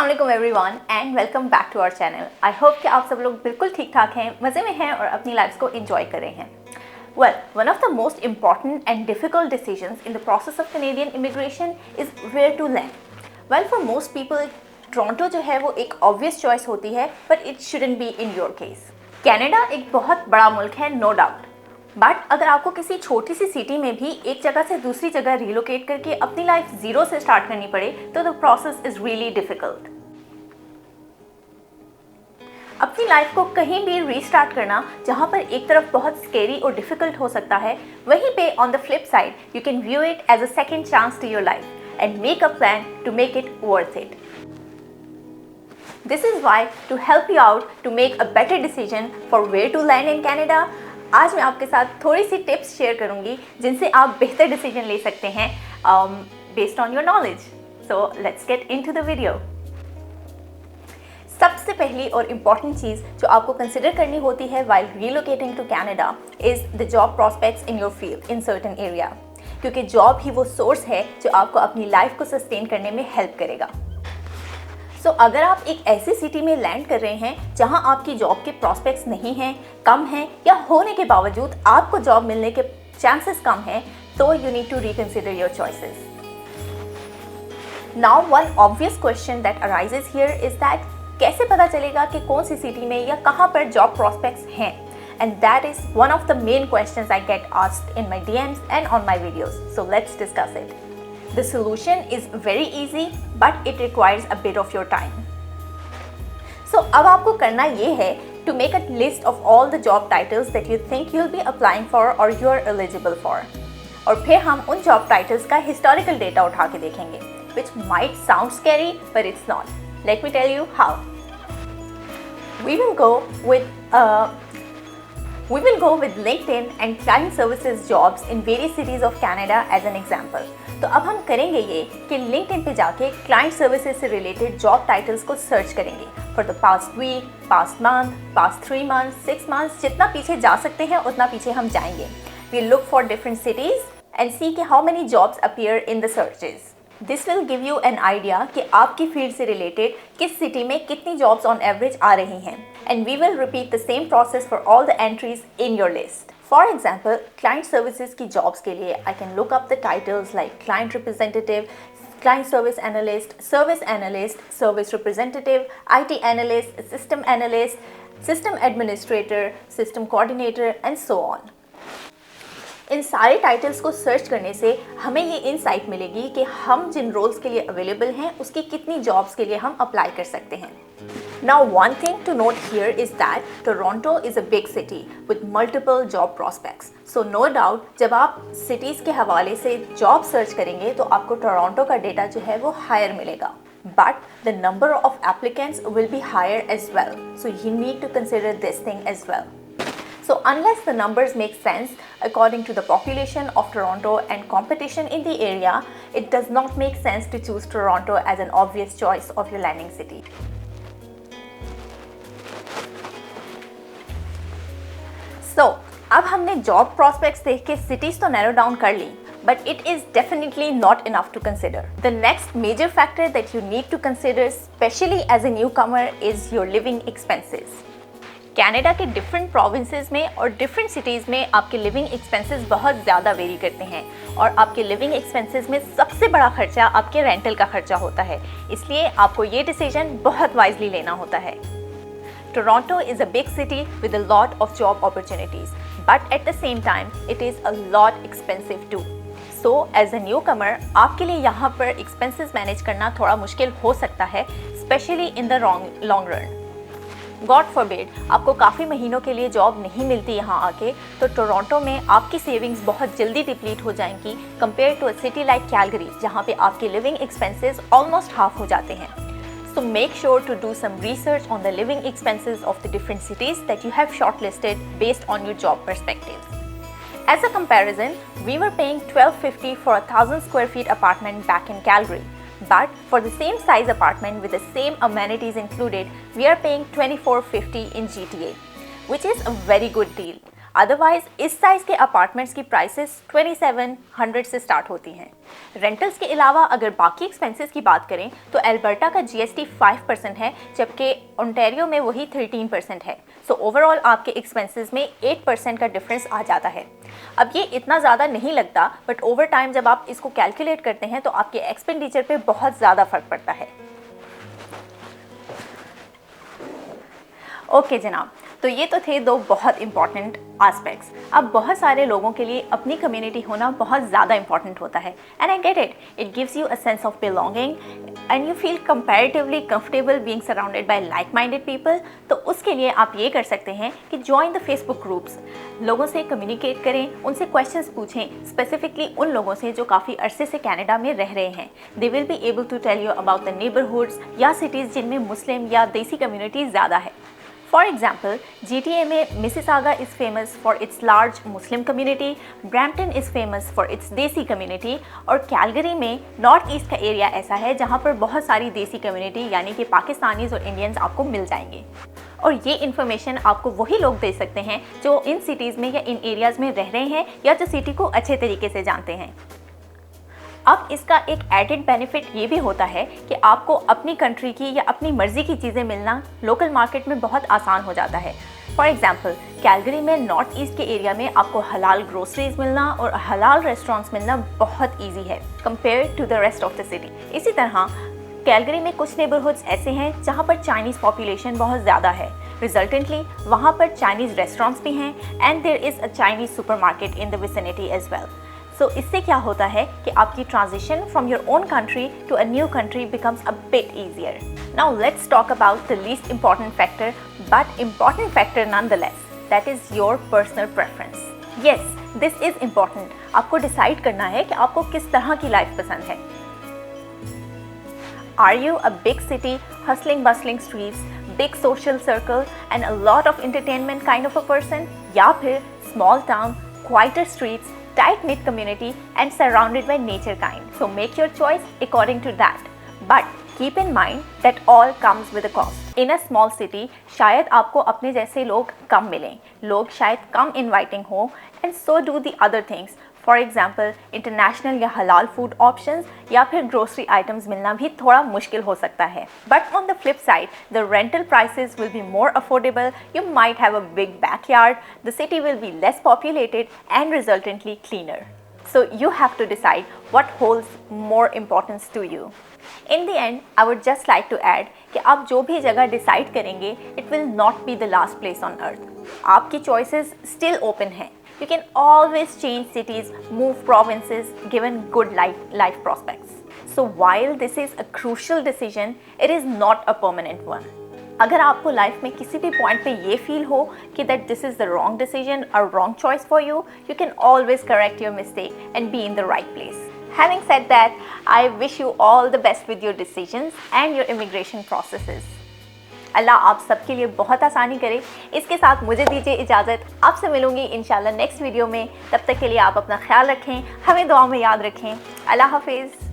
अस्सलामुअलैकुम everyone and welcome back to our channel. I hope कि आप सब लोग बिल्कुल ठीक ठाक हैं, मज़े में हैं और अपनी लाइफ्स को एंजॉय कर रहे हैं। Well, one of the most important and difficult decisions in the process of Canadian immigration is where to land. Well, for most people, Toronto जो है वो एक ऑब्वियस चॉइस होती है, but it shouldn't be in your case. Canada एक बहुत बड़ा मुल्क है, नो डाउट, बट अगर आपको किसी छोटी सी सिटी में भी एक जगह से दूसरी जगह रिलोकेट करके अपनी लाइफ जीरो से स्टार्ट करनी पड़े तो the process is really difficult. अपनी लाइफ को कहीं भी रीस्टार्ट करना जहाँ पर एक तरफ बहुत स्केरी और डिफिकल्ट हो सकता है, वहीं पे on the flip side you can view it as a second chance to your life and make a plan to make it worth it. This is why to help you out to make a better decision for where to land in Canada, आज मैं आपके साथ थोड़ी सी tips share करूंगी जिनसे आप बेहतर decision ले सकते हैं based on your knowledge. So let's get into the video. सबसे पहली और इम्पॉर्टेंट चीज़ जो आपको कंसिडर करनी होती है while relocating to Canada is the job prospects in your field in certain area, क्योंकि जॉब ही वो सोर्स है जो आपको अपनी लाइफ को सस्टेन करने में हेल्प करेगा। सो अगर आप एक ऐसी सिटी में लैंड कर रहे हैं जहां आपकी जॉब के प्रॉस्पेक्ट्स नहीं हैं, कम हैं, या होने के बावजूद आपको जॉब मिलने के चांसेस कम हैं, तो you need to reconsider your choices. Now one obvious question that arises here is that कैसे पता चलेगा कि कौन सी सिटी में या कहां पर जॉब प्रॉस्पेक्ट्स हैं, and that is one of the main questions I get asked in my DMs and on my videos. So let's discuss it. The solution is very easy, but it requires a bit of your time. So अब आपको करना ये है to make a list of all the job titles that you think you'll be applying for or you are eligible for. और फिर हम उन job titles का historical data उठा के देखेंगे, which might sound scary, but it's not. Let me tell you how. We will go with LinkedIn and client services jobs in various cities of Canada as an example. तो अब हम करेंगे ये कि LinkedIn पे जाके क्लाइंट सर्विसेज से related job titles को सर्च करेंगे for the past week, past month, past 3 months, 6 months, जितना पीछे जा सकते हैं उतना पीछे हम जाएंगे। We look for different cities and see कि how many jobs appear in the searches. This will give you an idea कि आपकी फील्ड से रिलेटेड किस सिटी में कितनी जॉब्स ऑन एवरेज आ रही हैं, and we will repeat the same process for all the entries in your list. For example, client services की jobs के लिए I can look up the titles like client representative, client service analyst, service representative, IT analyst, system administrator, system coordinator and so on. इन सारे titles को search करने से हमें ये insight मिलेगी कि हम जिन रोल्स के लिए अवेलेबल हैं उसकी कितनी जॉब्स के लिए हम अप्लाई कर सकते हैं। Now one thing to note here is that Toronto is a big city with multiple job prospects. So no doubt जब आप cities के हवाले से जॉब सर्च करेंगे तो आपको टोरंटो का डेटा जो है वो हायर मिलेगा, but the number of applicants will be higher as well. So you need to consider this thing as well. So unless the numbers make sense according to the population of Toronto and competition in the area, it does not make sense to choose Toronto as an obvious choice of your landing city. So, अब हमने job prospects देख के cities तो narrow down कर ली, but it is definitely not enough to consider. The next major factor that you need to consider, especially as a newcomer, is your living expenses. Canada के different provinces में और different cities में आपके living expenses बहुत ज़्यादा very करते हैं, और आपके लिविंग एक्सपेंसेस में सबसे बड़ा खर्चा आपके रेंटल का खर्चा होता है, इसलिए आपको ये डिसीजन बहुत वाइजली लेना होता है। Toronto is a big city with a lot of job opportunities, but at the same time, it is a lot expensive too. So, as a newcomer, आपके लिए यहाँ पर expenses manage करना थोड़ा मुश्किल हो सकता है, especially in the long run. God forbid, आपको काफ़ी महीनों के लिए जॉब नहीं मिलती यहाँ आके, तो टोरंटो में आपकी सेविंग्स बहुत जल्दी डिप्लीट हो जाएंगी compare to a city like Calgary, जहाँ पे आपके लिविंग एक्सपेंसेस ऑलमोस्ट हाफ हो जाते हैं। So make sure to do some research on the living expenses of the different cities that you have shortlisted based on your job perspectives. As a comparison, we were paying $12.50 for a 1,000 square feet apartment back in Calgary. But for the same size apartment with the same amenities included, we are paying $24.50 in GTA, which is a very good deal. Otherwise इस size के apartments की prices 2700 से start होती हैं। Rentals के अलावा अगर बाकी एक्सपेंसेस की बात करें तो अल्बर्टा का GST 5% है, जबकि ओंटारियो में वही 13% है। सो ओवरऑल आपके एक्सपेंसेस में 8% का डिफरेंस आ जाता है। अब ये इतना ज़्यादा नहीं लगता, बट ओवर टाइम जब आप इसको कैलकुलेट करते हैं तो आपके एक्सपेंडिचर पे बहुत ज़्यादा फ़र्क पड़ता है। ओके जनाब, तो ये तो थे दो बहुत इंपॉर्टेंट एस्पेक्ट्स। अब बहुत सारे लोगों के लिए अपनी कम्युनिटी होना बहुत ज़्यादा इंपॉर्टेंट होता है, and I get it. It gives you a sense of belonging and you feel comparatively comfortable being surrounded by like minded people. तो उसके लिए आप ये कर सकते हैं कि ज्वाइन द फेसबुक ग्रुप्स, लोगों से कम्युनिकेट करें, उनसे क्वेश्चंस पूछें, स्पेसिफिकली उन लोगों से जो काफ़ी अरसे से कनाडा में रह रहे हैं। They will be able to tell you about the neighbourhoods या सिटीज़ जिनमें मुस्लिम या देसी कम्युनिटी ज़्यादा है। For example, GTA में Mississauga is famous for its large Muslim community, Brampton is famous for its देसी community, और कैलगरी में नॉर्थ ईस्ट का एरिया ऐसा है जहाँ पर बहुत सारी देसी कम्युनिटी यानी कि पाकिस्तानीज़ और इंडियंस आपको मिल जाएंगे। और ये इन्फॉर्मेशन आपको वही लोग दे सकते हैं जो इन सिटीज़ में या इन एरियाज़ में रह रहे हैं या जो सिटी को अच्छे तरीके से जानते हैं। अब इसका एक एडेड बेनिफिट ये भी होता है कि आपको अपनी कंट्री की या अपनी मर्ज़ी की चीज़ें मिलना लोकल मार्केट में बहुत आसान हो जाता है। फॉर एग्जांपल, कैलगरी में नॉर्थ ईस्ट के एरिया में आपको हलाल ग्रोसरीज मिलना और हलाल रेस्टोरेंट्स मिलना बहुत ईजी है compare to the rest of the city. इसी तरह कैलगरी में कुछ नेबरहुड्स ऐसे हैं जहाँ पर चाइनीज़ पॉपुलेशन बहुत ज़्यादा है। रिजल्टेंटली वहाँ पर चाइनीज़ रेस्टोरेंट्स भी हैं and there is a Chinese supermarket in the vicinity as well. So इससे क्या होता है कि आपकी transition from your own country to a new country becomes a bit easier. Now let's talk about the least important factor but important factor nonetheless, that is your personal preference. Yes, this is important. आपको decide करना है कि आपको किस तरह की life पसंद है। Are you a big city, hustling bustling streets, big social circle and a lot of entertainment kind of a person? या फिर small town, quieter streets, tight-knit community and surrounded by nature kind? So make your choice according to that. But keep in mind that all comes with a cost. In a small city, शायद आपको अपने जैसे लोग कम मिलें, लोग शायद कम inviting हो, and so do the other things. For example, international या हलाल फूड ऑप्शंस या फिर ग्रोसरी आइटम्स मिलना भी थोड़ा मुश्किल हो सकता है। But on the flip side, the rental prices will be more affordable, you might have a big backyard, the city will be less populated and resultantly cleaner. So you have to decide what holds more importance to you. In the end, I would just like to add कि आप जो भी जगह decide करेंगे, it will not be the last place on earth. आपकी choices still open हैं. You can always change cities, move provinces, given good life prospects. So while this is a crucial decision, it is not a permanent one. अगर आपको life में किसी भी point पे ये feel हो कि that this is the wrong decision और wrong choice for you, you can always correct your mistake and be in the right place. Having said that, I wish you all the best with your decisions and your immigration processes. अल्लाह आप सबके लिए बहुत आसानी करे। इसके साथ मुझे दीजिए इजाज़त, आपसे मिलूंगी इंशाल्लाह नेक्स्ट वीडियो में। तब तक के लिए आप अपना ख्याल रखें, हमें दुआ में याद रखें। अल्लाह हाफिज़।